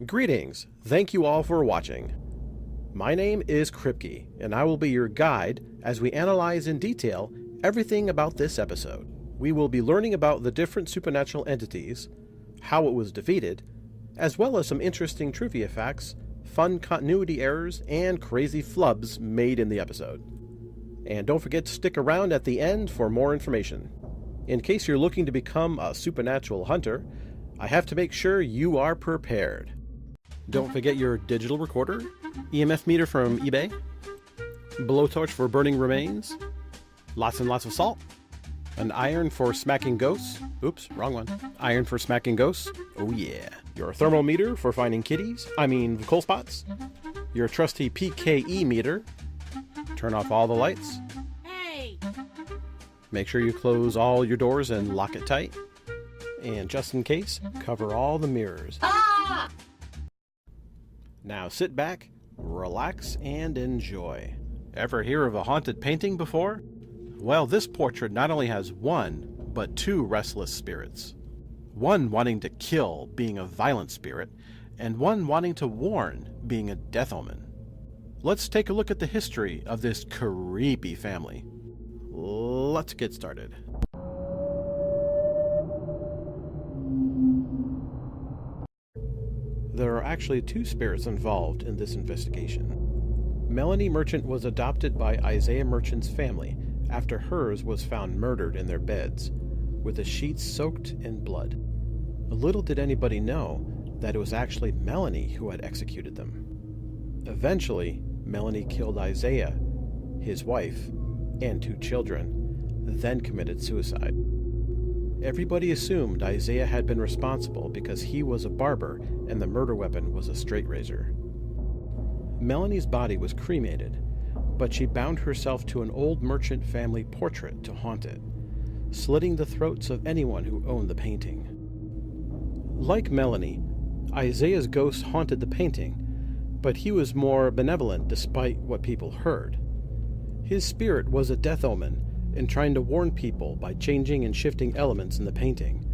Greetings, thank you all for watching. My name is Kripke, and I will be your guide as we analyze in detail everything about this episode. We will be learning about the different supernatural entities, how it was defeated, as well as some interesting trivia facts, fun continuity errors, and crazy flubs made in the episode. And don't forget to stick around at the end for more information. In case you're looking to become a supernatural hunter, I have to make sure you are prepared. Don't forget your digital recorder, EMF meter from eBay, blowtorch for burning remains, lots and lots of salt, an iron for smacking ghosts. Oops, wrong one. Iron for smacking ghosts. Oh yeah. Your thermometer for finding coal spots. Your trusty PKE meter. Turn off all the lights. Hey! Make sure you close all your doors and lock it tight. And just in case, cover all the mirrors. Ah! Now sit back, relax, and enjoy. Ever hear of a haunted painting before? Well, this portrait not only has one, but two restless spirits. One wanting to kill, being a violent spirit, and one wanting to warn, being a death omen. Let's take a look at the history of this creepy family. Let's get started. There are actually two spirits involved in this investigation. Melanie Merchant was adopted by Isiah Merchant's family after hers was found murdered in their beds, with the sheets soaked in blood. Little did anybody know that it was actually Melanie who had executed them. Eventually, Melanie killed Isiah, his wife, and 2 children, then committed suicide. Everybody assumed Isiah had been responsible because he was a barber and the murder weapon was a straight razor. Melanie's body was cremated, but she bound herself to an old merchant family portrait to haunt it, slitting the throats of anyone who owned the painting. Like Melanie, Isiah's ghost haunted the painting, but he was more benevolent despite what people heard. His spirit was a death omen and trying to warn people by changing and shifting elements in the painting,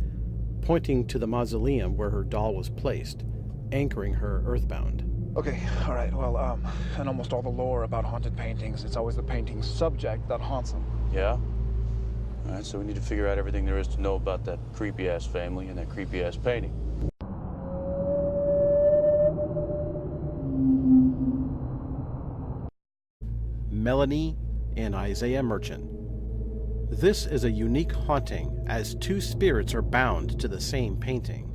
pointing to the mausoleum where her doll was placed, anchoring her earthbound. Okay, alright, well, in almost all the lore about haunted paintings, it's always the painting's subject that haunts them. Yeah? Alright, so we need to figure out everything there is to know about that creepy-ass family and that creepy-ass painting. Melanie and Isiah Merchant. This is a unique haunting as 2 spirits are bound to the same painting.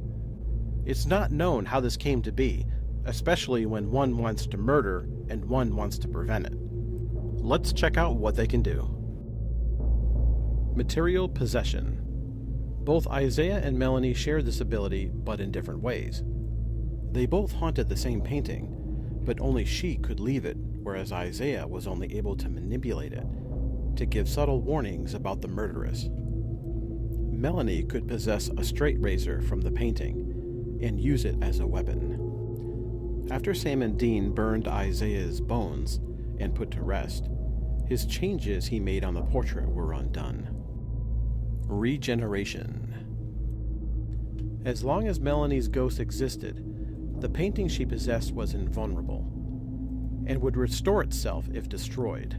It's not known how this came to be, especially when one wants to murder and one wants to prevent it. Let's check out what they can do. Material possession. Both Isiah and Melanie shared this ability, but in different ways. They both haunted the same painting, but only she could leave it, whereas Isiah was only able to manipulate it, to give subtle warnings about the murderess. Melanie could possess a straight razor from the painting and use it as a weapon. After Sam and Dean burned Isiah's bones and put to rest, his changes he made on the portrait were undone. Regeneration. As long as Melanie's ghost existed, the painting she possessed was invulnerable and would restore itself if destroyed.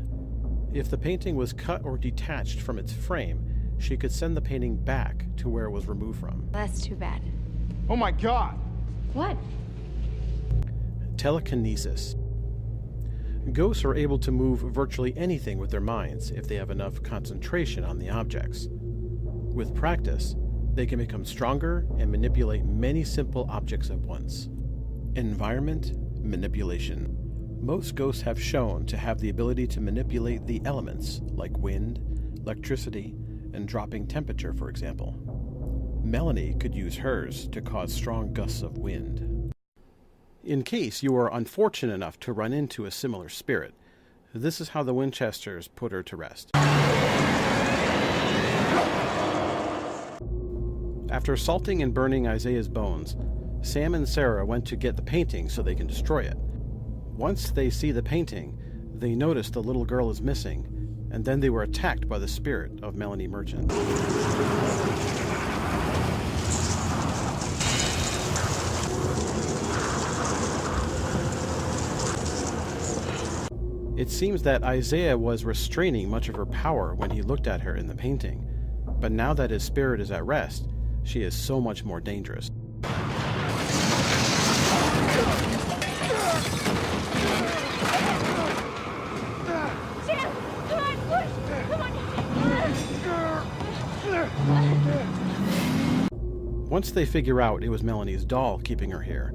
If the painting was cut or detached from its frame, she could send the painting back to where it was removed from. That's too bad. Oh my god! What? Telekinesis. Ghosts are able to move virtually anything with their minds if they have enough concentration on the objects. With practice, they can become stronger and manipulate many simple objects at once. Environment manipulation. Most ghosts have shown to have the ability to manipulate the elements, like wind, electricity, and dropping temperature, for example. Melanie could use hers to cause strong gusts of wind. In case you are unfortunate enough to run into a similar spirit, this is how the Winchesters put her to rest. After salting and burning Isiah's bones, Sam and Sarah went to get the painting so they can destroy it. Once they see the painting, they notice the little girl is missing, and then they were attacked by the spirit of Melanie Merchant. It seems that Isiah was restraining much of her power when he looked at her in the painting, but now that his spirit is at rest, she is so much more dangerous. Once they figure out it was Melanie's doll keeping her here,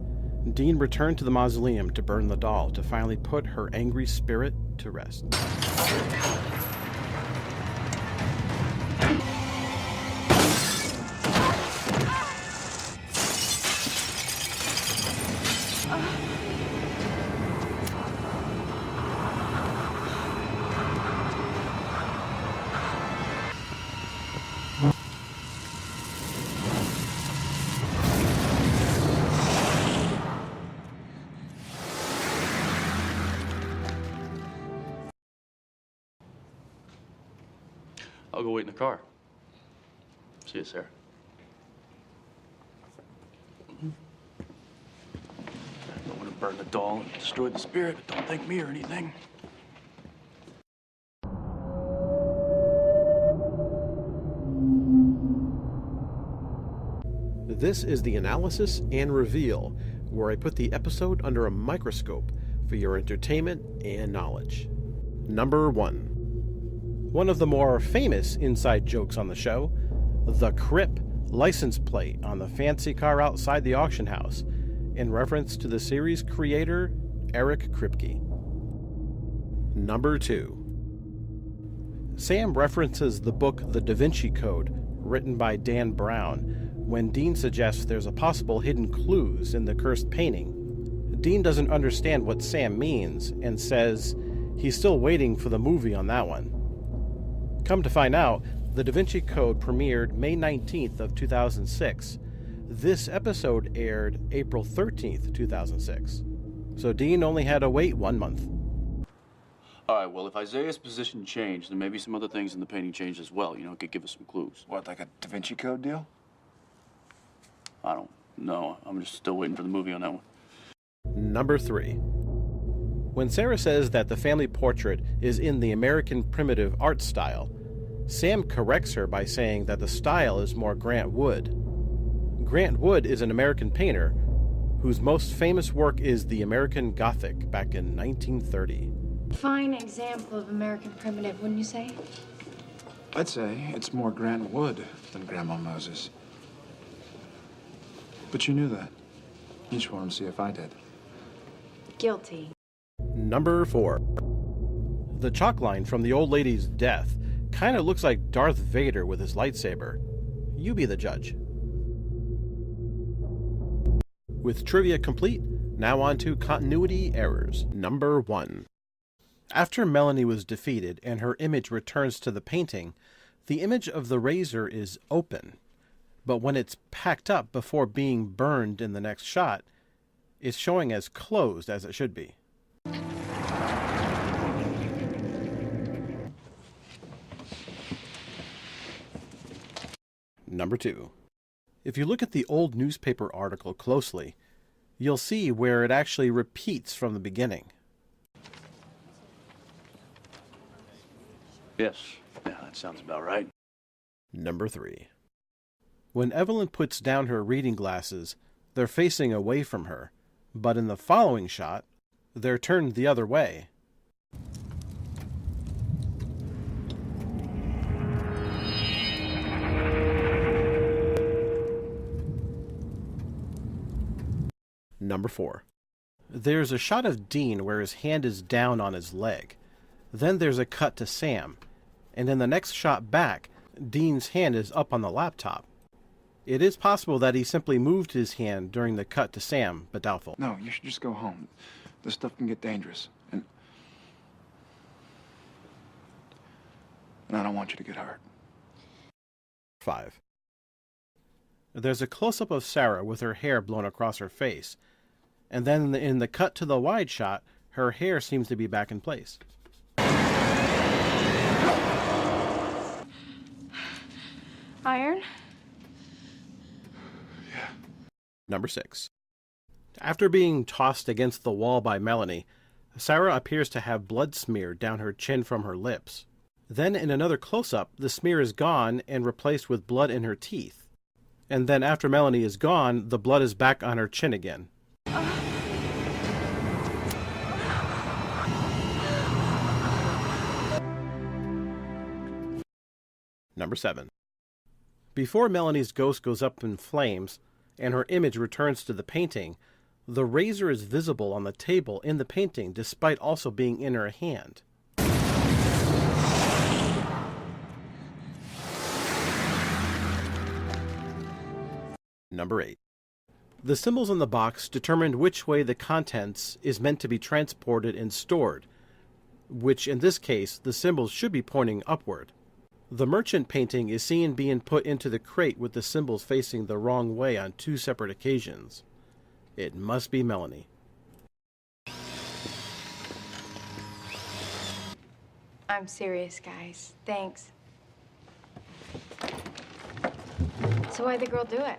Dean returned to the mausoleum to burn the doll to finally put her angry spirit to rest. I'll go wait in the car. See you, Sarah. I don't want to burn the doll and destroy the spirit, but don't thank me or anything. This is the analysis and reveal, where I put the episode under a microscope for your entertainment and knowledge. Number 1. One of the more famous inside jokes on the show, the Crip license plate on the fancy car outside the auction house, in reference to the series creator Eric Kripke. Number 2. Sam references the book The Da Vinci Code, written by Dan Brown, when Dean suggests there's a possible hidden clues in the cursed painting. Dean doesn't understand what Sam means and says he's still waiting for the movie on that one. Come to find out, The Da Vinci Code premiered May 19th of 2006. This episode aired April 13th, 2006. So Dean only had to wait 1 month. All right, well, if Isiah's position changed, then maybe some other things in the painting changed as well. You know, it could give us some clues. What, like a Da Vinci Code deal? I don't know. I'm just still waiting for the movie on that one. Number 3. When Sarah says that the family portrait is in the American primitive art style, Sam corrects her by saying that the style is more Grant Wood. Grant Wood is an American painter whose most famous work is the American Gothic back in 1930. Fine example of American primitive, wouldn't you say? I'd say it's more Grant Wood than Grandma Moses. But you knew that. You just wanted to see if I did. Guilty. Number 4. The chalk line from the old lady's death kind of looks like Darth Vader with his lightsaber. You be the judge. With trivia complete, now on to continuity errors. Number 1. After Melanie was defeated and her image returns to the painting, the image of the razor is open. But when it's packed up before being burned in the next shot, it's showing as closed as it should be. Number 2. If you look at the old newspaper article closely, you'll see where it actually repeats from the beginning. Yes. Yeah, that sounds about right. Number 3. When Evelyn puts down her reading glasses, they're facing away from her, but in the following shot, they're turned the other way. Number 4. There's a shot of Dean where his hand is down on his leg. Then there's a cut to Sam, and in the next shot back, Dean's hand is up on the laptop. It is possible that he simply moved his hand during the cut to Sam, but doubtful. No, you should just go home. This stuff can get dangerous. And I don't want you to get hurt. 5. There's a close-up of Sarah with her hair blown across her face, and then in the cut to the wide shot, her hair seems to be back in place. Iron? Number 6. After being tossed against the wall by Melanie, Sarah appears to have blood smeared down her chin from her lips. Then in another close-up, the smear is gone and replaced with blood in her teeth. And then after Melanie is gone, the blood is back on her chin again. Number 7. Before Melanie's ghost goes up in flames and her image returns to the painting, the razor is visible on the table in the painting despite also being in her hand. Number 8. The symbols on the box determined which way the contents is meant to be transported and stored, which in this case the symbols should be pointing upward. The merchant painting is seen being put into the crate with the symbols facing the wrong way on 2 separate occasions. It must be Melanie. I'm serious, guys. Thanks. So why'd the girl do it?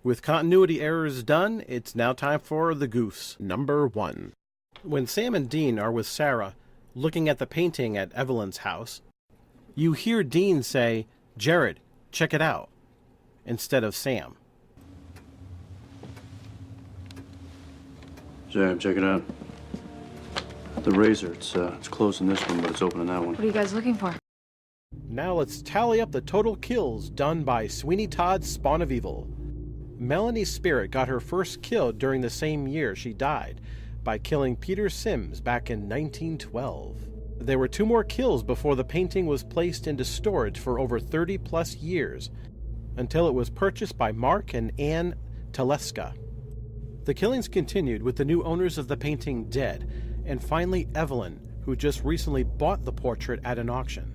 With continuity errors done, it's now time for the goofs. Number 1. When Sam and Dean are with Sarah, looking at the painting at Evelyn's house, you hear Dean say, "Jared, check it out," instead of Sam. Sam, check it out. The razor, it's closed in this one, but it's open in that one. What are you guys looking for? Now let's tally up the total kills done by Sweeney Todd's Spawn of Evil. Melanie's spirit got her first kill during the same year she died, by killing Peter Sims back in 1912. There were 2 more kills before the painting was placed into storage for over 30 plus years, until it was purchased by Mark and Anne Teleska. The killings continued with the new owners of the painting dead, and finally Evelyn, who just recently bought the portrait at an auction.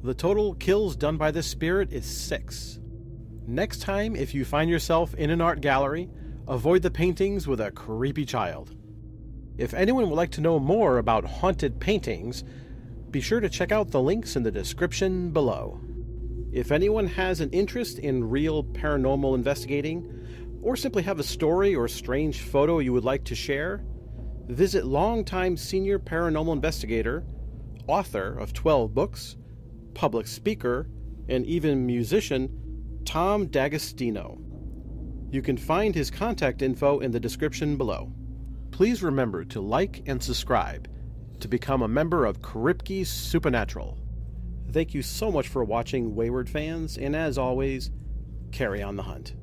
The total kills done by this spirit is 6. Next time, if you find yourself in an art gallery, avoid the paintings with a creepy child. If anyone would like to know more about haunted paintings, be sure to check out the links in the description below. If anyone has an interest in real paranormal investigating, or simply have a story or strange photo you would like to share, visit longtime senior paranormal investigator, author of 12 books, public speaker, and even musician, Tom D'Agostino. You can find his contact info in the description below. Please remember to like and subscribe to become a member of Kripke's Supernatural. Thank you so much for watching, Wayward fans, and as always, carry on the hunt.